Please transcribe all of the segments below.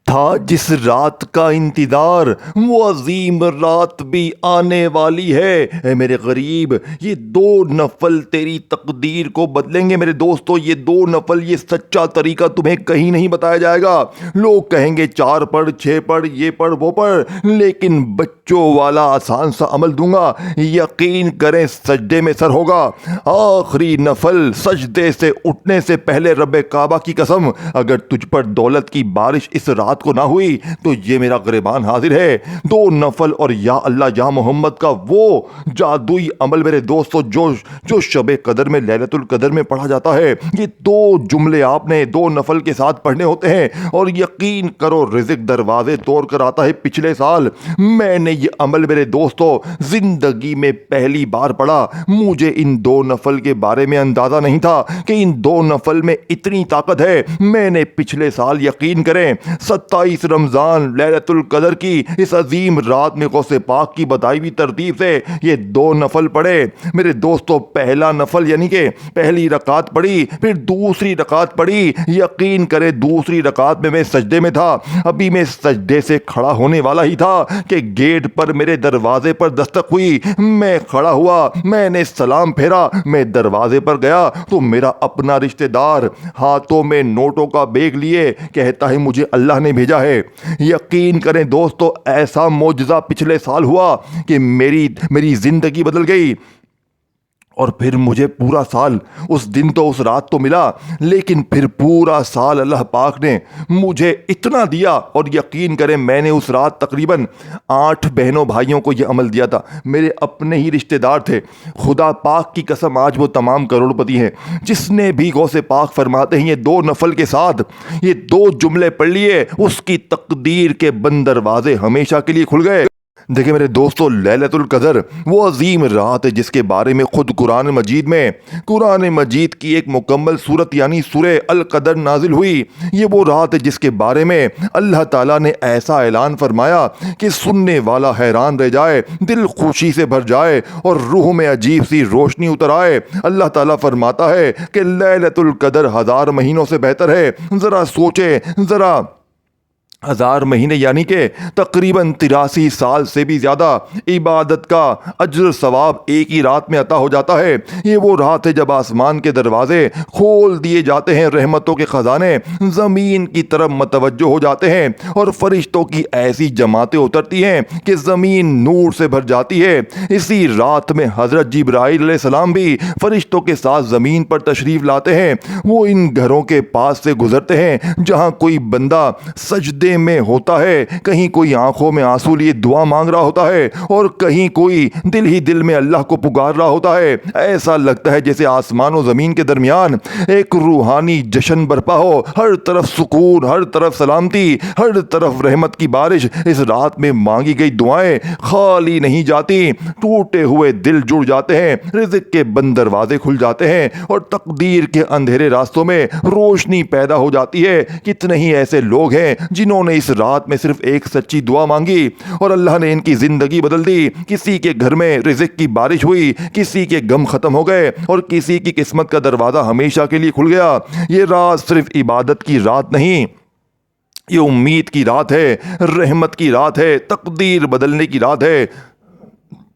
تھا جس رات کا انتظار وہ عظیم رات بھی آنے والی ہے۔ اے میرے غریب، یہ 2 نفل تیری تقدیر کو بدلیں گے۔ میرے دوستو، یہ 2 نفل، یہ سچا طریقہ تمہیں کہیں نہیں بتایا جائے گا۔ لوگ کہیں گے 4 پڑھ، 6 پڑھ، یہ پڑھ، وہ پڑھ، لیکن بچوں والا آسان سا عمل دوں گا، یقین کریں سجدے میں سر ہوگا۔ آخری نفل سجدے سے اٹھنے سے پہلے رب کعبہ کی قسم، اگر تجھ پر دولت کی بارش اس رات کو نہ ہوئی تو یہ میرا گریبان حاضر ہے۔ 2 نفل اور یا اللہ یا محمد کا وہ جادوئی عمل میرے دوستو جو شب قدر میں، لیلۃ القدر میں پڑھا جاتا ہے، یہ 2 جملے آپ نے 2 نفل کے ساتھ پڑھنے ہوتے ہیں، اور یقین کرو رزق دروازے توڑ کر آتا ہے۔ پچھلے سال میں نے یہ عمل میرے دوستو زندگی میں پہلی بار پڑھا۔ مجھے ان 2 نفل کے بارے میں اندازہ نہیں تھا کہ ان 2 نفل میں اتنی طاقت ہے۔ میں نے پچھلے سال، یقین کریں، 27 رمضان لیلۃ القدر کی اس عظیم رات میں غوث پاک کی بتائی ہوئی ترتیب سے یہ 2 نفل پڑھے۔ میرے دوستو، پہلا نفل یعنی کہ پہلی رکعت پڑھی، پھر دوسری رکعت پڑھی۔ یقین کرے دوسری رکعت میں سجدے میں تھا، ابھی میں سجدے سے کھڑا ہونے والا ہی تھا کہ گیٹ پر میرے دروازے پر دستک ہوئی۔ میں کھڑا ہوا، میں نے سلام پھیرا، میں دروازے پر گیا تو میرا اپنا رشتہ دار ہاتھوں میں نوٹوں کا بیگ لیے کہتا ہے مجھے اللہ نے بھیجا ہے۔ یقین کریں دوستو، ایسا معجزہ پچھلے سال ہوا کہ میری زندگی بدل گئی۔ اور پھر مجھے پورا سال، اس دن تو اس رات تو ملا، لیکن پھر پورا سال اللہ پاک نے مجھے اتنا دیا۔ اور یقین کریں میں نے اس رات تقریباً 8 بہنوں بھائیوں کو یہ عمل دیا تھا، میرے اپنے ہی رشتہ دار تھے۔ خدا پاک کی قسم، آج وہ تمام کروڑ پتی ہیں۔ جس نے بھی غوث پاک فرماتے ہیں یہ 2 نفل کے ساتھ یہ 2 جملے پڑھ لیے، اس کی تقدیر کے بند دروازے ہمیشہ کے لیے کھل گئے۔ دیکھیں میرے دوستو، لیلۃ القدر وہ عظیم رات ہے جس کے بارے میں خود قرآن مجید کی ایک مکمل صورت یعنی سورہ القدر نازل ہوئی۔ یہ وہ رات ہے جس کے بارے میں اللہ تعالیٰ نے ایسا اعلان فرمایا کہ سننے والا حیران رہ جائے، دل خوشی سے بھر جائے اور روح میں عجیب سی روشنی اتر آئے۔ اللہ تعالیٰ فرماتا ہے کہ لیلۃ القدر 1000 مہینوں سے بہتر ہے۔ ذرا سوچے، 1000 مہینے یعنی کہ تقریباً 83 سال سے بھی زیادہ عبادت کا اجر ثواب ایک ہی رات میں عطا ہو جاتا ہے۔ یہ وہ رات ہے جب آسمان کے دروازے کھول دیے جاتے ہیں، رحمتوں کے خزانے زمین کی طرف متوجہ ہو جاتے ہیں، اور فرشتوں کی ایسی جماعتیں اترتی ہیں کہ زمین نور سے بھر جاتی ہے۔ اسی رات میں حضرت جبرائیل علیہ السلام بھی فرشتوں کے ساتھ زمین پر تشریف لاتے ہیں۔ وہ ان گھروں کے پاس سے گزرتے ہیں جہاں کوئی بندہ سجدے میں ہوتا ہے، کہیں کوئی آنکھوں میں آنسو لیے دعا مانگ رہا ہوتا ہے، اور کہیں کوئی دل ہی دل میں اللہ کو پکار رہا ہوتا ہے۔ ایسا لگتا ہے جیسے آسمان و زمین کے درمیان ایک روحانی جشن برپا ہو، ہر طرف سکون، ہر طرف سلامتی، ہر طرف رحمت کی بارش۔ اس رات میں مانگی گئی دعائیں خالی نہیں جاتی، ٹوٹے ہوئے دل جڑ جاتے ہیں، رزق کے بند دروازے کھل جاتے ہیں، اور تقدیر کے اندھیرے راستوں میں روشنی پیدا ہو جاتی ہے۔ کتنے ہی ایسے لوگ ہیں جنہوں نے اس رات میں صرف ایک سچی دعا مانگی اور اللہ نے ان کی زندگی بدل دی۔ کسی کے گھر میں رزق کی بارش ہوئی، کسی کے غم ختم ہو گئے، اور کسی کی قسمت کا دروازہ ہمیشہ کے لیے کھل گیا۔ یہ رات صرف عبادت کی رات نہیں، یہ امید کی رات ہے، رحمت کی رات ہے، تقدیر بدلنے کی رات ہے۔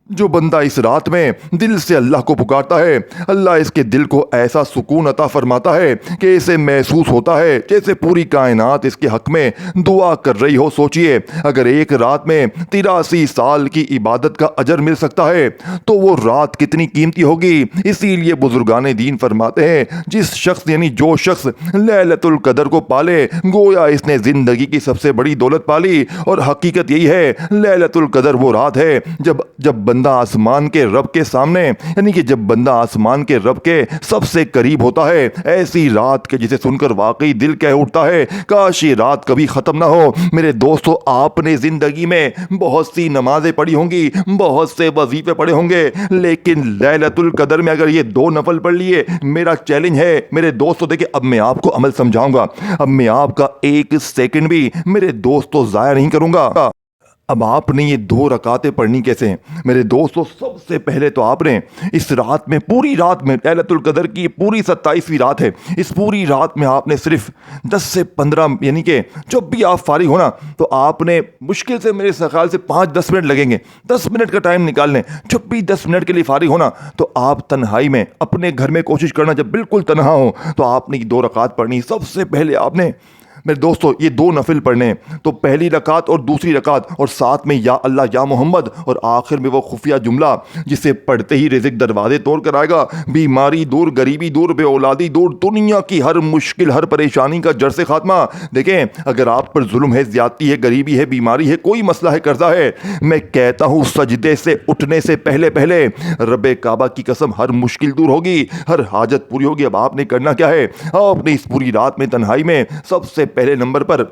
جو بندہ اس رات میں دل سے اللہ کو پکارتا ہے، اللہ اس کے دل کو ایسا سکون عطا فرماتا ہے کہ اسے محسوس ہوتا ہے جیسے پوری کائنات اس کے حق میں دعا کر رہی ہو۔ سوچئے، اگر ایک رات میں 83 سال کی عبادت کا اجر مل سکتا ہے تو وہ رات کتنی قیمتی ہوگی۔ اسی لیے بزرگان دین فرماتے ہیں جس شخص یعنی جو شخص لیلۃ القدر کو پالے گویا اس نے زندگی کی سب سے بڑی دولت پالی۔ اور حقیقت یہی ہے، لیلۃ القدر وہ رات ہے جب بندہ آسمان کے رب کے سامنے یعنی کہ جب بندہ آسمان کے رب کے سب سے قریب ہوتا ہے۔ ایسی رات کے جسے سن کر واقعی دل کہہ اٹھتا ہے کاش یہ رات کبھی ختم نہ ہو۔ میرے دوستو، آپ نے زندگی میں بہت سی نمازیں پڑھی ہوں گی، بہت سے وظیفے پڑھے ہوں گے، لیکن لیلۃ القدر میں اگر یہ 2 نفل پڑھ لیے، میرا چیلنج ہے میرے دوستو، دیکھیں اب میں آپ کو عمل سمجھاؤں گا، اب میں آپ کا 1 سیکنڈ بھی میرے دوستو ضائع نہیں کروں گا۔ اب آپ نے یہ 2 رکعتیں پڑھنی کیسے ہیں میرے دوستو؟ سب سے پہلے تو آپ نے اس رات میں، پوری رات میں، لیلۃ القدر کی پوری 27ویں رات ہے، اس پوری رات میں آپ نے صرف 10 سے 15، یعنی کہ جب بھی آپ فارغ ہونا تو آپ نے مشکل سے، میرے خیال سے 5-10 منٹ لگیں گے، 10 منٹ کا ٹائم نکال لیں۔ جب بھی 10 منٹ کے لیے فارغ ہونا تو آپ تنہائی میں اپنے گھر میں کوشش کرنا، جب بالکل تنہا ہو تو آپ نے یہ 2 رکعت پڑھنی۔ سب سے پہلے آپ نے میرے دوستو یہ 2 نفل پڑھنے ہیں، تو پہلی رکعت اور دوسری رکعت، اور ساتھ میں یا اللہ یا محمد، اور آخر میں وہ خفیہ جملہ جسے پڑھتے ہی رزق دروازے توڑ کر آئے گا، بیماری دور، غریبی دور، بے اولادی دور، دنیا کی ہر مشکل، ہر پریشانی کا جڑ سے خاتمہ۔ دیکھیں، اگر آپ پر ظلم ہے، زیادتی ہے، غریبی ہے، بیماری ہے، کوئی مسئلہ ہے، قرضہ ہے، میں کہتا ہوں سجدے سے اٹھنے سے پہلے پہلے رب کعبہ کی قسم ہر مشکل دور ہوگی، ہر حاجت پوری ہوگی۔ اب آپ نے کرنا کیا ہے؟ آپ نے اس پوری رات میں تنہائی میں سب سے پہلے نمبر پر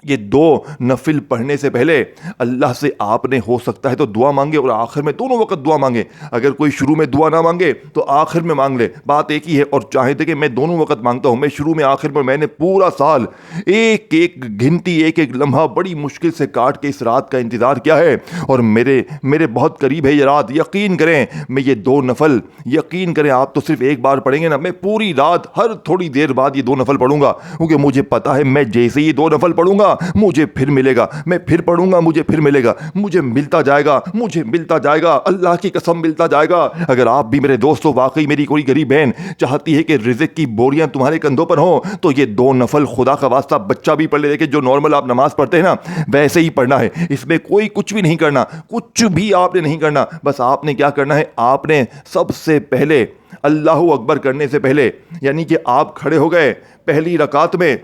یہ 2 نفل پڑھنے سے پہلے اللہ سے آپ نے ہو سکتا ہے تو دعا مانگے، اور آخر میں دونوں وقت دعا مانگے۔ اگر کوئی شروع میں دعا نہ مانگے تو آخر میں مانگ لے، بات ایک ہی ہے۔ اور چاہے تھے کہ میں دونوں وقت مانگتا ہوں، میں شروع میں آخر میں، میں نے پورا سال ایک ایک گھنٹی، ایک ایک لمحہ بڑی مشکل سے کاٹ کے اس رات کا انتظار کیا ہے، اور میرے بہت قریب ہے یہ رات۔ یقین کریں، میں یہ 2 نفل، یقین کریں، آپ تو صرف ایک بار پڑھیں گے نا، میں پوری رات ہر تھوڑی دیر بعد یہ 2 نفل پڑھوں گا، کیونکہ مجھے پتا ہے میں جیسے ہی 2 نفل پڑھوں گا مجھے پھر ملے گا، میں پھر پڑھوں گا مجھے پھر ملے گا، مجھے ملتا جائے گا، مجھے ملتا جائے گا، اللہ کی قسم ملتا جائے گا۔ اگر آپ بھی میرے دوستو، واقعی میری کوئی غریب بہن چاہتی ہے کہ رزق کی بوریاں تمہارے کندھوں پر ہوں، تو یہ 2 نفل خدا کا واسطہ بچہ بھی پڑھ لے، کہ جو نارمل آپ نماز پڑھتے ہیں نا ویسے ہی پڑھنا ہے، اس میں کوئی کچھ بھی نہیں کرنا، کچھ بھی آپ نے نہیں کرنا۔ بس آپ نے کیا کرنا ہے؟ آپ نے سب سے پہلے اللہ اکبر کرنے سے پہلے، یعنی کہ آپ کھڑے ہو گئے پہلی رکعت میں،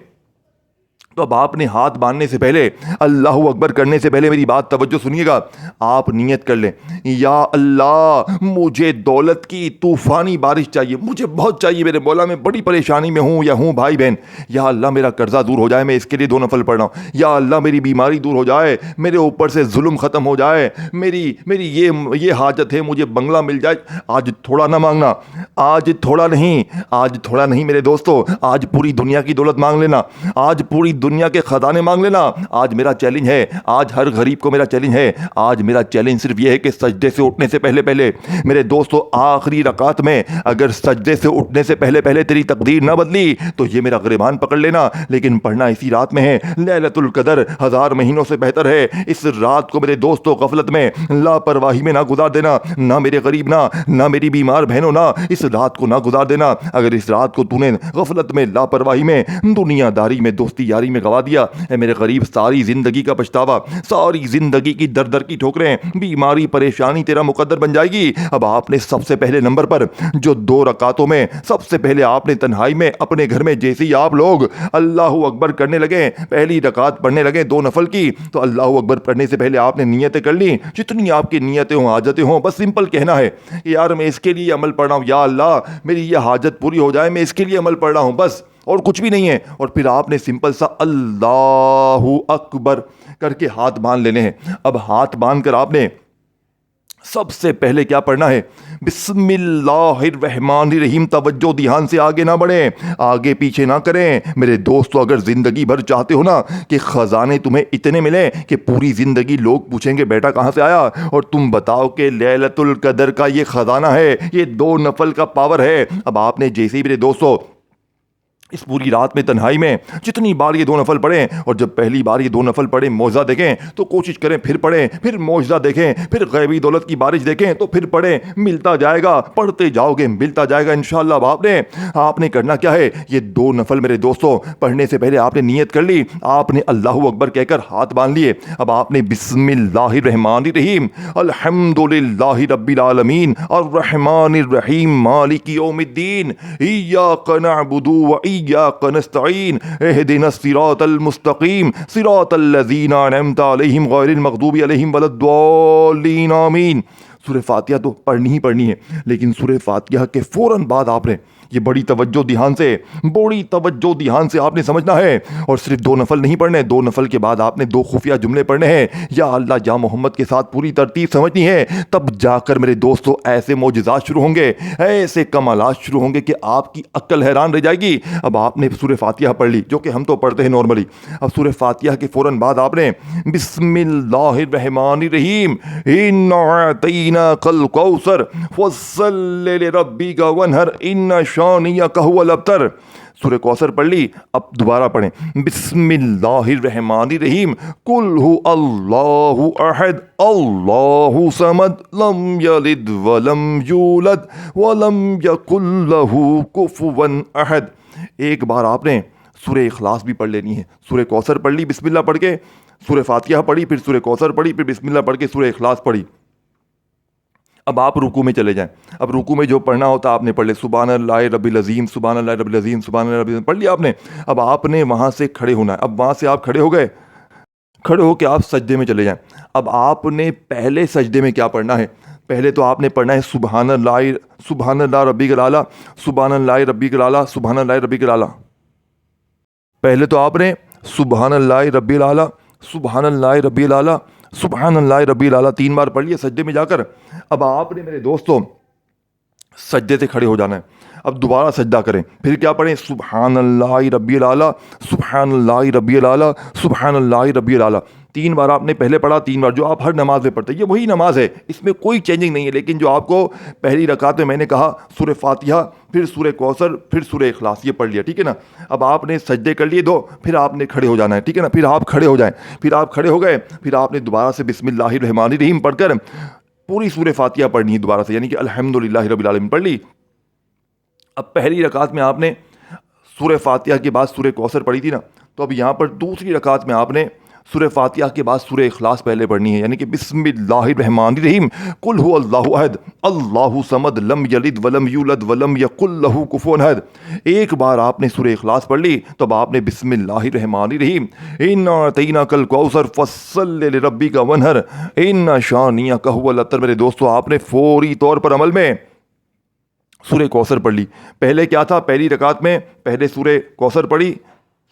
تو اب آپ نے ہاتھ باندھنے سے پہلے، اللہ اکبر کرنے سے پہلے میری بات توجہ سنیے گا، آپ نیت کر لیں، یا اللہ مجھے دولت کی طوفانی بارش چاہیے، مجھے بہت چاہیے میرے مولا، میں بڑی پریشانی میں ہوں یا ہوں بھائی بہن، یا اللہ میرا قرضہ دور ہو جائے، میں اس کے لیے 2 نفل پڑھ رہا ہوں، یا اللہ میری بیماری دور ہو جائے، میرے اوپر سے ظلم ختم ہو جائے، میری یہ حاجت ہے، مجھے بنگلہ مل جائے۔ آج تھوڑا نہ مانگنا، آج تھوڑا نہیں میرے دوستو، آج پوری دنیا کی دولت مانگ لینا، آج پوری دنیا کے خزانے مانگ لینا۔ آج میرا چیلنج ہے، آج ہر غریب کو میرا چیلنج ہے، آج میرا چیلنج صرف یہ ہے کہ سجدے سے اٹھنے سے پہلے پہلے میرے دوستو، آخری رکعت میں اگر سجدے سے اٹھنے سے پہلے پہلے تیری تقدیر نہ بدلی تو یہ میرا گریبان پکڑ لینا، لیکن پڑھنا اسی رات میں ہے۔ لیلۃ القدر 1000 مہینوں سے بہتر ہے، اس رات کو میرے دوستو غفلت میں، لاپرواہی میں نہ گزار دینا، نہ میرے غریب، نہ میری بیمار بہنوں، نہ اس رات کو نہ گزار دینا۔ اگر اس رات کو تو نے غفلت میں، لاپرواہی میں، دنیا داری میں، دوستی یاری میں گوا دیا، اے میرے غریب، ساری زندگی کا پچھتاوا، ساری زندگی کی در در کی ٹھوکریں، بیماری، پریشانی تیرا مقدر بن جائے گی۔ اب آپ نے سب سے پہلے نمبر پر جو 2 رکعتوں میں سب سے پہلے آپ نے تنہائی میں اپنے گھر میں جیسے ہی آپ لوگ اللہ اکبر کرنے لگے، پہلی رکعت پڑھنے لگے 2 نفل کی، تو اللہ اکبر پڑھنے سے پہلے آپ نے نیتیں کر لی، جتنی آپ کی نیتیں ہوں، حاجتیں ہوں، بس سمپل کہنا ہے کہ یار میں اس کے لیے عمل پڑھ رہا ہوں، یا اللہ میری یہ حاجت پوری ہو جائے، میں اس کے لیے عمل پڑھ رہا ہوں، بس اور کچھ بھی نہیں ہے۔ اور پھر آپ نے سمپل سا اللہ اکبر کر کے ہاتھ باندھ لینے ہیں۔ اب ہاتھ باندھ کر آپ نے سب سے پہلے کیا پڑھنا ہے؟ بسم اللہ الرحمن الرحیم۔ توجہ دھیان سے، آگے نہ بڑھیں، آگے پیچھے نہ کریں میرے دوستو۔ اگر زندگی بھر چاہتے ہو نا کہ خزانے تمہیں اتنے ملیں کہ پوری زندگی لوگ پوچھیں گے بیٹا کہاں سے آیا، اور تم بتاؤ کہ لیلۃ القدر کا یہ خزانہ ہے، یہ 2 نفل کا پاور ہے۔ اب آپ نے جیسے ہی میرے دوستو اس پوری رات میں تنہائی میں جتنی بار یہ 2 نفل پڑھیں، اور جب پہلی بار یہ 2 نفل پڑھیں معجزہ دیکھیں تو کوشش کریں پھر پڑھیں، پھر معجزہ دیکھیں، پھر غیبی دولت کی بارش دیکھیں تو پھر پڑھیں، ملتا جائے گا، پڑھتے جاؤ گے ملتا جائے گا انشاءاللہ۔ اب آپ نے کرنا کیا ہے؟ یہ 2 نفل میرے دوستو پڑھنے سے پہلے آپ نے نیت کر لی، آپ نے اللہ اکبر کہہ کر ہاتھ باندھ لیے۔ اب آپ نے بسم اللہ الرحمن الرحیم الحمدللہ رب العالمین الرحمن الرحیم مالک یوم الدین ایاک نعبد و ایاک نستعین اہدنا الصراط المستقیم صراط الذین انعمت علیہم غیر المغضوب علیہم ولا الضالین آمین۔ سورہ فاتحہ تو پڑھنی ہی پڑھنی ہے، لیکن سورہ فاتحہ کے فوراً بعد آپ نے یہ بڑی توجہ دھیان سے آپ نے سمجھنا ہے. اور صرف 2 نفل نہیں پڑھنے, 2 نفل کے بعد آپ نے 2 خفیہ جملے پڑھنے ہیں یا اللہ یا محمد کے ساتھ پوری ترتیب سمجھنی ہے. تب جا کر میرے دوستو ایسے معجزات شروع ہوں گے, ایسے کمالات شروع ہوں گے کہ آپ کی عقل حیران رہ جائے گی. اب آپ نے سورہ فاتحہ پڑھ لی, جو کہ ہم تو پڑھتے ہیں نارملی. اب سورہ فاتحہ کے فوراً بعد آپ نے بسم اللہ الرحمن الرحیم انا اعطیناک الکوثر فصل لربک وانحر ان شانئک هو الابتر سورہ کوثر پڑھ لی. اب دوبارہ پڑھیں بسم اللہ الرحمن الرحیم قل هو اللہ احد اللہ صمد لم یلد ولم یولد ولم یکن لہ کفوا احد. ایک بار آپ نے سورہ اخلاص بھی پڑھ لینی ہے. سورہ کوثر پڑھ لی بسم اللہ پڑھ کے, سورہ فاتحہ پڑھی, پھر سورہ کوثر پڑھی, پھر بسم اللہ پڑھ کے سورہ اخلاص پڑھی. اب آپ رکوع میں چلے جائیں. اب رکوع میں جو پڑھنا ہوتا آپ نے پڑھ لے, سبحان اللہ رب العظیم سبحان اللہ رب العظیم سبحان اللہ رب العظیم پڑھ لیا آپ نے. اب آپ نے وہاں سے کھڑے ہونا ہے. اب وہاں سے آپ کھڑے ہو گئے, کھڑے ہو کے آپ سجدے میں چلے جائیں. اب آپ نے پہلے سجدے میں کیا پڑھنا ہے؟ پہلے تو آپ نے پڑھنا ہے سبحان اللہ ربی الاعلیٰ سبحان اللہ ربی الاعلیٰ سبحان اللہ ربی الاعلیٰ. پہلے تو آپ نے سبحان اللہ ربی الاعلیٰ سبحان اللہ ربی الاعلیٰ سبحان اللہ ربی الاعلیٰ 3 بار پڑھ لیے سجدے میں جا کر. اب آپ نے میرے دوستوں سجدے سے کھڑے ہو جانا ہے. اب دوبارہ سجدہ کریں, پھر کیا پڑھیں سبحان اللہ ربی الاعلیٰ سبحان اللہ ربی الاعلیٰ سبحان اللہ ربی الاعلیٰ. 3 بار آپ نے پہلے پڑھا, 3 بار جو آپ ہر نماز میں پڑھتے ہیں. یہ وہی نماز ہے, اس میں کوئی چینجنگ نہیں ہے. لیکن جو آپ کو پہلی رکعت میں نے کہا سورہ فاتحہ پھر سورہ کوثر پھر سورہ اخلاص یہ پڑھ لیا, ٹھیک ہے نا. اب آپ نے سجدے کر لیے 2, پھر آپ نے کھڑے ہو جانا ہے, ٹھیک ہے نا. پھر آپ کھڑے ہو جائیں, پھر آپ کھڑے ہو گئے, پھر آپ نے دوبارہ سے بسم اللہ الرحمن الرحیم پڑھ کر پوری سورہ فاتحہ پڑھنی ہے دوبارہ سے, یعنی کہ الحمدللہ رب العالمین پڑھ لی. اب پہلی رکعت میں آپ نے سورہ فاتحہ کے بعد سورہ کوثر پڑھی تھی نا, تو اب یہاں پر دوسری رکعت میں آپ نے سورہ فاتحہ کے بعد سورہ اخلاص پہلے پڑھنی ہے, یعنی کہ بسم اللہ الرحمن الرحیم قل هو اللہ احد اللہ صمد لم یلد ولم یولد ولم یکن لہ کفوا احد. ایک بار آپ نے سورہ اخلاص پڑھ لی, تو اب آپ نے بسم اللہ الرحمن الرحیم انا اعطیناک الکوثر فصل لربک وانحر ان شانئک هو الابتر. میرے دوستو آپ نے فوری طور پر عمل میں سورہ کوثر پڑھ لی. پہلے کیا تھا, پہلی رکعت میں پہلے سورہ کوثر پڑھی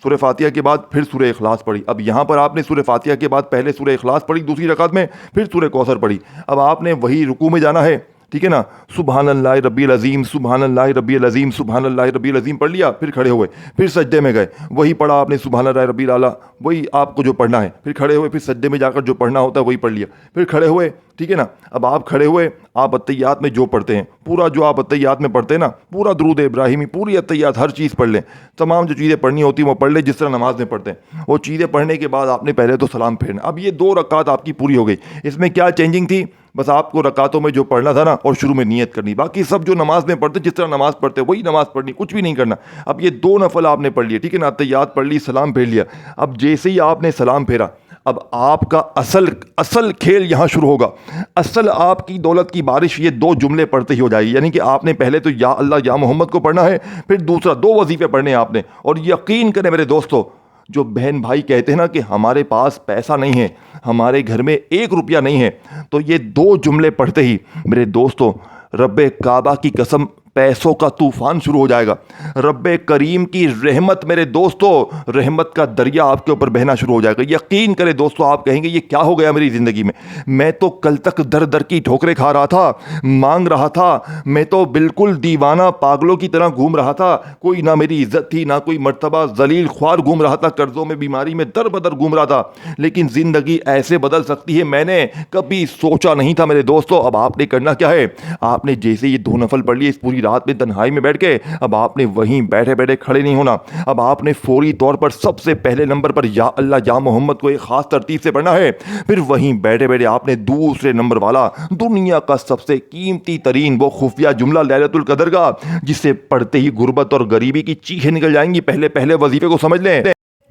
سورہ فاتحہ کے بعد پھر سورہ اخلاص پڑھی. اب یہاں پر آپ نے سورہ فاتحہ کے بعد پہلے سورہ اخلاص پڑھی دوسری رکعت میں, پھر سورہ کوثر پڑھی. اب آپ نے وہی رکوع میں جانا ہے, ٹھیک ہے نا. سبحان اللہ ربی العظیم سبحان اللہ ربی العظیم سبحان اللہ ربی العظیم پڑھ لیا, پھر کھڑے ہوئے, پھر سجدے میں گئے, وہی پڑھا آپ نے سبحان اللہ ربی الاعلیٰ, وہی آپ کو جو پڑھنا ہے. پھر کھڑے ہوئے, پھر سجدے میں جا کر جو پڑھنا ہوتا ہے وہی پڑھ لیا, پھر کھڑے ہوئے, ٹھیک ہے نا. اب آپ کھڑے ہوئے, آپ اتحیات میں جو پڑھتے ہیں پورا, جو آپ اتحیات میں پڑھتے ہیں نا, پورا درود ابراہیمی پوری اتحیات ہر چیز پڑھ لیں. تمام جو چیزیں پڑھنی ہوتی ہیں وہ پڑھ لیں جس طرح نماز میں پڑھتے ہیں. وہ چیزیں پڑھنے کے بعد آپ نے پہلے تو سلام پھیرنا. اب یہ 2 رکعت آپ کی پوری ہو گئی. اس میں کیا چینجنگ تھی؟ بس آپ کو رکعتوں میں جو پڑھنا تھا نا, اور شروع میں نیت کرنی. باقی سب جو نماز میں پڑھتے جس طرح نماز پڑھتے وہی نماز پڑھنی, کچھ بھی نہیں کرنا. اب یہ 2 نفل آپ نے پڑھ لیے, ٹھیک ہے نا. اتحیات پڑھ لی, سلام پھیر لیا. اب جیسے ہی آپ نے سلام پھیرا, اب آپ کا اصل کھیل یہاں شروع ہوگا. اصل آپ کی دولت کی بارش یہ 2 جملے پڑھتے ہی ہو جائے گی. یعنی کہ آپ نے پہلے تو یا اللہ یا محمد کو پڑھنا ہے, پھر دوسرا 2 وظیفے پڑھنے ہیں آپ نے. اور یقین کریں میرے دوستو, جو بہن بھائی کہتے ہیں نا کہ ہمارے پاس پیسہ نہیں ہے, ہمارے گھر میں 1 روپیہ نہیں ہے, تو یہ 2 جملے پڑھتے ہی میرے دوستو رب کعبہ کی قسم پیسوں کا طوفان شروع ہو جائے گا. رب کریم کی رحمت میرے دوستو, رحمت کا دریا آپ کے اوپر بہنا شروع ہو جائے گا. یقین کرے دوستو, آپ کہیں گے یہ کیا ہو گیا میری زندگی میں, میں تو کل تک در در کی ٹھوکریں کھا رہا تھا, مانگ رہا تھا, میں تو بالکل دیوانہ پاگلوں کی طرح گھوم رہا تھا, کوئی نہ میری عزت تھی نہ کوئی مرتبہ, ذلیل خوار گھوم رہا تھا, قرضوں میں بیماری میں در بدر گھوم رہا تھا. لیکن زندگی ایسے بدل سکتی ہے میں نے کبھی سوچا نہیں تھا میرے دوستو. اب آپ نے کرنا کیا ہے, آپ نے جیسے یہ 2 نفل پڑھ لیے اس پوری رات میں تنہائی میں بیٹھ کے, اب آپ نے وہیں بیٹھے بیٹھے کھڑے نہیں ہونا. اب آپ نے فوری طور پر سب سے پہلے نمبر پر یا اللہ یا محمد کو ایک خاص ترتیب سے پڑھنا ہے. پھر وہیں بیٹھے بیٹھے آپ نے دوسرے نمبر والا دنیا کا سب سے قیمتی ترین وہ خفیہ جملہ لیلۃ القدر کا, جسے پڑھتے ہی غربت اور غریبی کی چیخیں نکل جائیں گی. پہلے وظیفے کو سمجھ لیں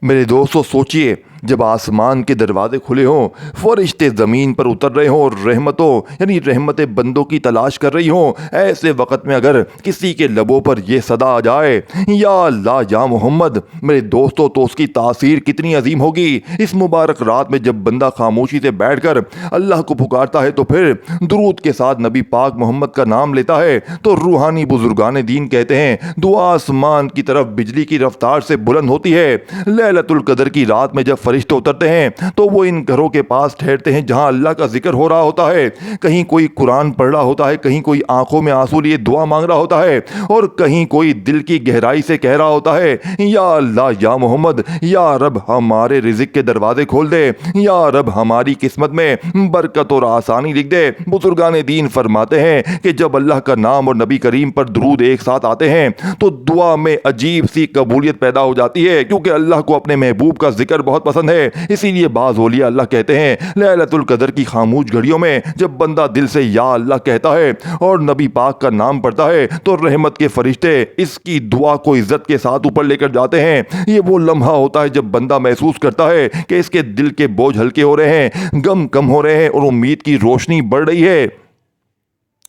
میرے دوستو. سوچئے جب آسمان کے دروازے کھلے ہوں، فرشتے زمین پر اتر رہے ہوں اور رحمتوں یعنی رحمت بندوں کی تلاش کر رہی ہوں، ایسے وقت میں اگر کسی کے لبوں پر یہ صدا آ جائے یا اللہ یا محمد، میرے دوستوں، تو اس کی تاثیر کتنی عظیم ہوگی۔ اس مبارک رات میں جب بندہ خاموشی سے بیٹھ کر اللہ کو پکارتا ہے تو پھر درود کے ساتھ نبی پاک محمد کا نام لیتا ہے تو روحانی بزرگان دین کہتے ہیں دعا آسمان کی طرف بجلی کی رفتار سے بلند ہوتی ہے۔ لیلۃ القدر کی رات میں جب فرشتے اترتے ہیں تو وہ ان گھروں کے پاس ٹھہرتے ہیں جہاں اللہ کا ذکر ہو رہا ہوتا ہے، کہیں کوئی قرآن پڑھ رہا ہوتا ہے، کہیں کوئی آنکھوں میں آنسو لیے دعا مانگ رہا ہوتا ہے، اور کہیں کوئی دل کی گہرائی سے کہہ رہا ہوتا ہے یا اللہ یا محمد، یا رب ہمارے رزق کے دروازے کھول دے، یا رب ہماری قسمت میں برکت اور آسانی لکھ دے۔ بزرگان دین فرماتے ہیں کہ جب اللہ کا نام اور نبی کریم پر درود ایک ساتھ آتے ہیں تو دعا میں عجیب سی قبولیت پیدا ہو جاتی ہے، کیونکہ اللہ کو اپنے محبوب کا ذکر بہت پسند ہے۔ اسی لیے بعض اولیاء اللہ کہتے ہیں لیلۃ القدر کی خاموش گھڑیوں میں جب بندہ دل سے یا اللہ کہتا ہے اور نبی پاک کا نام پڑھتا ہے تو رحمت کے فرشتے اس کی دعا کو عزت کے ساتھ اوپر لے کر جاتے ہیں۔ یہ وہ لمحہ ہوتا ہے جب بندہ محسوس کرتا ہے کہ اس کے دل کے بوجھ ہلکے ہو رہے ہیں، غم کم ہو رہے ہیں اور امید کی روشنی بڑھ رہی ہے۔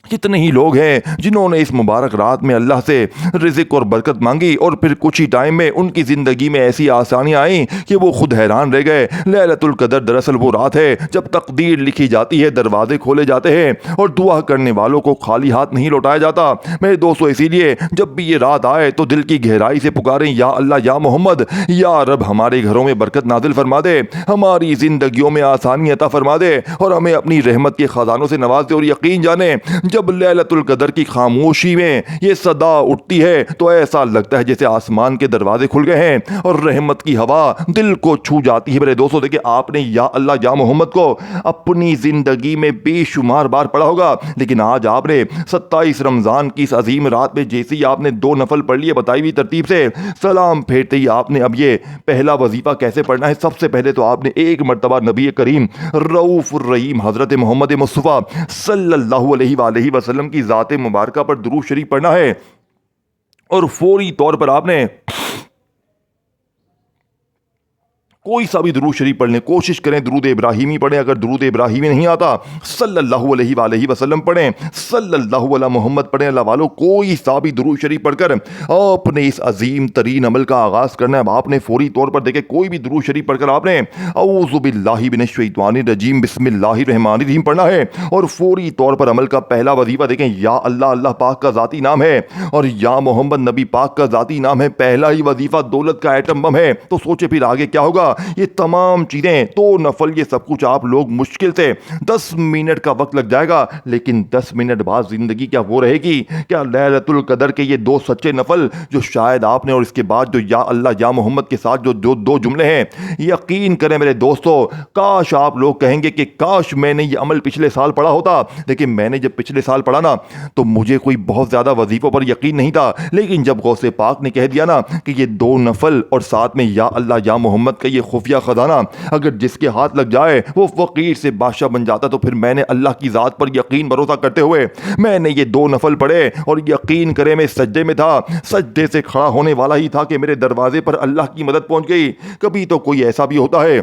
کتنے ہی لوگ ہیں جنہوں نے اس مبارک رات میں اللہ سے رزق اور برکت مانگی اور پھر کچھ ہی ٹائم میں ان کی زندگی میں ایسی آسانیاں آئیں کہ وہ خود حیران رہ گئے۔ لیلۃ القدر دراصل وہ رات ہے جب تقدیر لکھی جاتی ہے، دروازے کھولے جاتے ہیں اور دعا کرنے والوں کو خالی ہاتھ نہیں لوٹایا جاتا۔ میرے دوستو، اسی لیے جب بھی یہ رات آئے تو دل کی گہرائی سے پکاریں یا اللہ یا محمد، یا رب ہمارے گھروں میں برکت نازل فرما دے، ہماری زندگیوں میں آسانی عطا فرما دے اور ہمیں اپنی رحمت کے خزانوں سے نواز دے۔ اور یقین جانیں جب لیلۃ القدر کی خاموشی میں یہ صدا اٹھتی ہے تو ایسا لگتا ہے جیسے آسمان کے دروازے کھل گئے ہیں اور رحمت کی ہوا دل کو چھو جاتی ہے۔ میرے دوستو دیکھیں، آپ نے یا اللہ یا محمد کو اپنی زندگی میں بے شمار بار پڑھا ہوگا، لیکن آج آپ نے 27 رمضان کی اس عظیم رات میں جیسے ہی آپ نے 2 نفل پڑھ لیے بتائی ہوئی ترتیب سے، سلام پھیرتے ہی آپ نے اب یہ پہلا وظیفہ کیسے پڑھنا ہے، سب سے پہلے تو آپ نے ایک مرتبہ نبی کریم رؤوف الرحیم حضرت محمد مصطفیٰ صلی اللہ علیہ وآلہ وسلم کی ذات مبارکہ پر درود شریف پڑھنا ہے، اور فوری طور پر آپ نے کوئی سا بھی درود شریف پڑھنے کوشش کریں، درود ابراہیمی پڑھیں، اگر درود ابراہیمی نہیں آتا صلی اللہ علیہ وآلہ وسلم پڑھیں، صلی اللہ علی محمد پڑھیں۔ اللہ والوں کوئی سا بھی درود شریف پڑھ کر آپ نے اس عظیم ترین عمل کا آغاز کرنا ہے۔ آپ نے فوری طور پر دیکھیں کوئی بھی درود شریف پڑھ کر آپ نے اعوذ باللہ من الشیطان الرجیم بسم اللہ الرحمن الرحیم پڑھنا ہے، اور فوری طور پر عمل کا پہلا وظیفہ دیکھیں یا اللہ اللہ پاک کا ذاتی نام ہے اور یا محمد نبی پاک کا ذاتی نام ہے۔ پہلا ہی وظیفہ دولت کا ایٹم بم ہے، تو سوچے پھر آگے کیا ہوگا۔ یہ تمام چیزیں 2 نفل یہ سب کچھ آپ لوگ مشکل سے 10 منٹ کا وقت لگ جائے گا، لیکن 10 منٹ بعد زندگی کیا وہ رہے گی؟ کیا لیلۃ القدر کے یہ 2 سچے نفل جو شاید آپ نے، اور اس کے بعد جو یا اللہ یا محمد کے ساتھ جو 2 جملے ہیں، یقین کریں میرے دوستو، کاش آپ لوگ کہیں گے کہ کاش میں نے یہ عمل پچھلے سال پڑھا ہوتا۔ لیکن میں نے جب پچھلے سال پڑھا نا تو مجھے کوئی بہت زیادہ وظیفوں پر یقین نہیں تھا، لیکن جب غوث پاک نے کہہ دیا نا کہ یہ 2 نفل اور ساتھ میں یا اللہ یا محمد کا یہ خفیہ خزانہ اگر جس کے ہاتھ لگ جائے وہ فقیر سے بادشاہ بن جاتا، تو پھر میں نے اللہ کی ذات پر یقین بھروسہ کرتے ہوئے میں نے یہ 2 نفل پڑھے، اور یقین کرے میں سجدے میں تھا، سجدے سے کھڑا ہونے والا ہی تھا کہ میرے دروازے پر اللہ کی مدد پہنچ گئی۔ کبھی تو کوئی ایسا بھی ہوتا ہے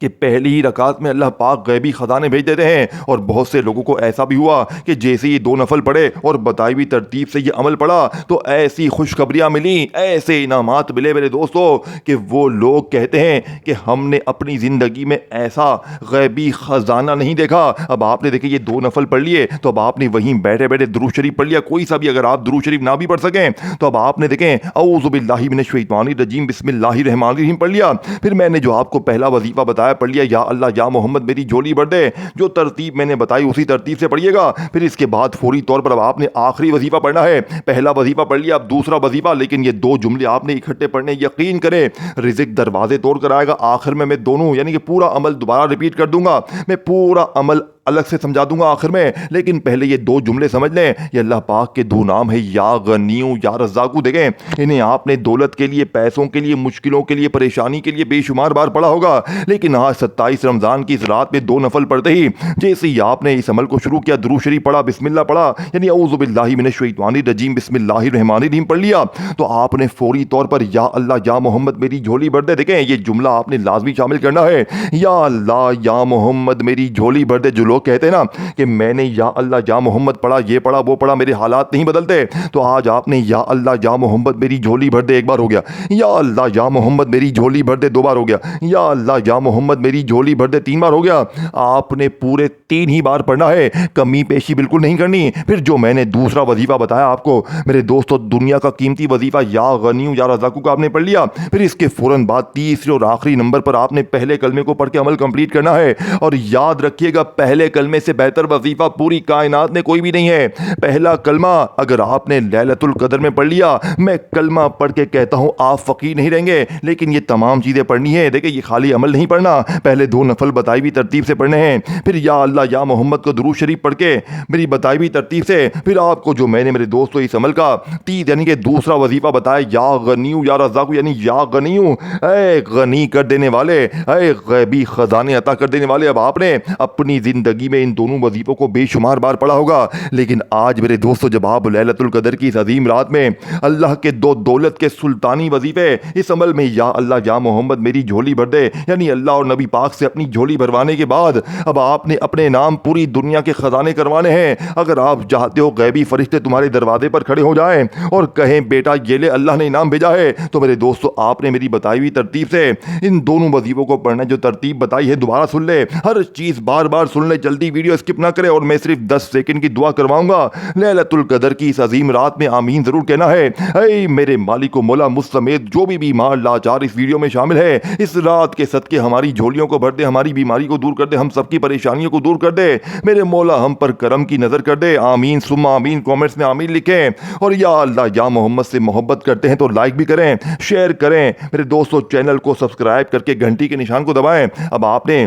کہ پہلی ہی رکعت میں اللہ پاک غیبی خزانے بھیج دیتے ہیں، اور بہت سے لوگوں کو ایسا بھی ہوا کہ جیسے یہ 2 نفل پڑھے اور بتائی ہوئی ترتیب سے یہ عمل پڑھا تو ایسی خوشخبریاں ملی، ایسے انعامات ملے میرے دوستو کہ وہ لوگ کہتے ہیں کہ ہم نے اپنی زندگی میں ایسا غیبی خزانہ نہیں دیکھا۔ اب آپ نے دیکھیں یہ 2 نفل پڑھ لیے تو اب آپ نے وہیں بیٹھے بیٹھے درود شریف پڑھ لیا، کوئی سا بھی، اگر آپ درود شریف نہ بھی پڑھ سکیں تو اب آپ نے دیکھیں اعوذ باللہ من الشیطان الرجیم بسم اللہ الرحمن الرحیم پڑھ لیا۔ پھر میں نے جو آپ کو پہلا وظیفہ بتایا پڑھ لیا یا اللہ یا محمد میری جھولی بھر دے، جو ترتیب میں نے بتائی اسی ترتیب سے پڑھیے گا۔ پھر اس کے بعد فوری طور پر اب آپ نے آخری وظیفہ پڑھنا ہے، پہلا وظیفہ پڑھ لیا، اب دوسرا وظیفہ، لیکن یہ 2 جملے آپ نے اکٹھے پڑھنے، یقین کریں رزق دروازے توڑ کر آئے گا۔ آخر میں دونوں یعنی کہ پورا عمل دوبارہ ریپیٹ کر دوں گا، میں پورا عمل الگ سے سمجھا دوں گا آخر میں، لیکن پہلے یہ دو جملے سمجھ لیں۔ یہ اللہ پاک کے دو نام ہے، یا غنیو یا رزاقو۔ دیکھیں انہیں آپ نے دولت کے لیے، پیسوں کے لیے، مشکلوں کے لیے، پریشانی کے لیے بے شمار بار پڑھا ہوگا، لیکن آج 27 رمضان کی اس رات میں 2 نفل پڑھتے ہی جیسے ہی آپ نے اس عمل کو شروع کیا، درود شریف پڑھا، بسم اللہ پڑھا، یعنی اعوذ باللہ من الشیطان الرجیم بسم اللہ الرحمن الرحیم پڑھ لیا، تو آپ نے فوری طور پر یا اللہ یا محمد میری جھولی بھر دے۔ دیکھیں یہ جملہ آپ نے لازمی شامل کرنا ہے، یا اللہ یا محمد میری جھولی بھر دے۔ جو لوگ کہتے ہیں نا کہ میں نے یا اللہ یا محمد پڑھا، یہ پڑھا وہ پڑھا، میرے حالات نہیں بدلتے، تو آج آپ نے یا اللہ یا محمد میری جھولی بھر دے ایک بار ہو گیا، یا اللہ یا محمد میری جھولی بھر دے 2 بار ہو گیا، یا اللہ یا محمد میری جھولی بھر دے 3 بار ہو گیا۔ آپ نے پورے 3 ہی بار پڑھنا ہے، کمی پیشی بالکل نہیں کرنی۔ پھر جو میں نے دوسرا وظیفہ بتایا آپ کو میرے دوستو، دنیا کا قیمتی وظیفہ یا غنیو یا رزاقو کا آپ نے پڑھ لیا، پھر اس کے فوراً بعد تیسرے اور آخری نمبر پر آپ نے پہلے کلمے کو پڑھ کے عمل کمپلیٹ کرنا ہے۔ اور یاد رکھیے گا پہلے کلمے سے بہتر وظیفہ پوری کائنات میں کوئی بھی نہیں ہے۔ پہلا کلمہ اگر آپ نے لیلۃ القدر میں پڑھ لیا، میں کلمہ پڑھ کے کہتا ہوں آپ فقیر نہیں رہیں گے، لیکن یہ تمام چیزیں پڑھنی ہے۔ دیکھیں یہ خالی عمل نہیں پڑھنا، پہلے 2 نفل بتائی ہوئی ترتیب سے پڑھنے ہیں، پھر یا اللہ یا محمد کو درود شریف پڑھ کے میری بتائی ہوئی ترتیب سے، پھر آپ کو جو میں نے میرے دوستو اس عمل کا یعنی کہ دوسرا وظیفہ بتایا یا غنیو یا رزاقو، یعنی یا غنیو اے غنی کر دینے والے، اے غیبی خزانے عطا کر دینے والے۔ اب آپ نے اپنی زندگی میں ان دونوں وظیفوں کو بے شمار بار پڑھا ہوگا، لیکن آج میرے دوستو جب آپ لیلۃ القدر کی اس عظیم رات میں اللہ کے 2 دولت کے سلطانی وظیفے اس عمل میں یا اللہ یا محمد میری جھولی بھر دے، یعنی اللہ اور نبی پاک سے اپنی جھولی بھروانے کے بعد اب آپ نے اپنے نام پوری دنیا کے خزانے کروانے ہیں۔ اگر آپ چاہتے ہو غیبی فرشتے تمہارے دروازے پر کھڑے ہو جائیں اور کہیں بیٹا یہ لے اللہ نے انعام بھیجا ہے، تو میرے دوستو آپ نے میری بتائی ہوئی ترتیب سے ان دونوں وظیفوں کو پڑھنا، جو ترتیب بتائی ہے دوبارہ سن لے، ہر چیز بار بار سن لے، جلدی ویڈیو اسکپ نہ کرے، اور میں صرف 10 سیکنڈ کی دعا کرواؤں گا۔ لیلۃ القدر کی اس عظیم رات میں آمین ضرور کہنا ہے۔ اے میرے مالک و مولا، مجھ سمیت جو بھی بیمار لاچار اس ویڈیو میں شامل ہے، اس رات کے صدقے ہماری جھولیوں کو بھر دے، ہماری بیماری کو دور کر دے، ہم سب کی پریشانیوں کو دور کر دے، میرے مولا ہم پر کرم کی نظر کر دے۔ آمین ثم آمین، کامنٹس میں آمین لکھیں، اور یا اللہ یا محمد سے محبت کرتے ہیں تو لائک بھی کریں، شیئر کریں، میرے دوستو چینل کو سبسکرائب کر کے گھنٹی کے نشان کو دبائیں۔ اب آپ نے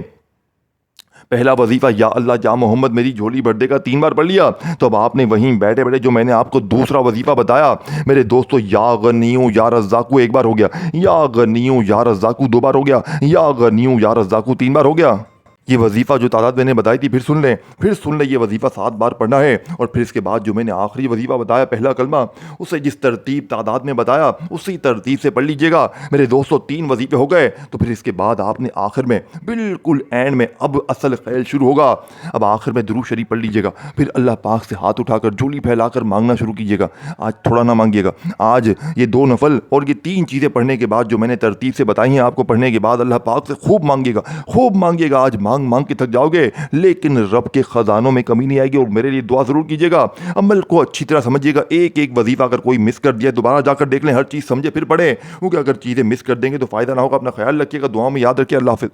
پہلا وظیفہ یا اللہ یا محمد میری جھولی بھر دے کا 3 بار پڑھ لیا، تو اب آپ نے وہیں بیٹھے بیٹھے جو میں نے آپ کو دوسرا وظیفہ بتایا میرے دوستو، یا غنیو یا رزاقو 1 بار ہو گیا، یا غنیو یا رزاقو 2 بار ہو گیا، یا غنیو یا رزاقو 3 بار ہو گیا۔ یہ وظیفہ جو تعداد میں نے بتائی تھی پھر سن لیں، یہ وظیفہ 7 بار پڑھنا ہے، اور پھر اس کے بعد جو میں نے آخری وظیفہ بتایا پہلا کلمہ، اسے جس ترتیب تعداد میں بتایا اسی ترتیب سے پڑھ لیجئے گا۔ میرے دوستو 3 وظیفے ہو گئے، تو پھر اس کے بعد آپ نے آخر میں بالکل اینڈ میں اب اصل خیل شروع ہوگا۔ اب آخر میں درود شریف پڑھ لیجئے گا، پھر اللہ پاک سے ہاتھ اٹھا کر جھولی پھیلا کر مانگنا شروع کیجئے گا۔ آج تھوڑا نہ مانگیے گا، آج یہ 2 نفل اور یہ 3 چیزیں پڑھنے کے بعد جو میں نے ترتیب سے بتائی ہیں آپ کو پڑھنے کے بعد اللہ پاک سے خوب مانگیے گا، آج مانگ کے تھک جاؤ گے، لیکن رب کے خزانوں میں کمی نہیں آئے گی۔ اور میرے لیے دعا ضرور کیجیے گا، عمل کو اچھی طرح سمجھیے گا، ایک وظیفہ اگر کوئی مس کر دیا دوبارہ جا کر دیکھ لیں، ہر چیز سمجھے پھر پڑھیں، کیونکہ اگر چیزیں مس کر دیں گے تو فائدہ نہ ہوگا۔ اپنا خیال رکھیے گا، دعاؤں میں یاد رکھیے۔ اللہ حافظ۔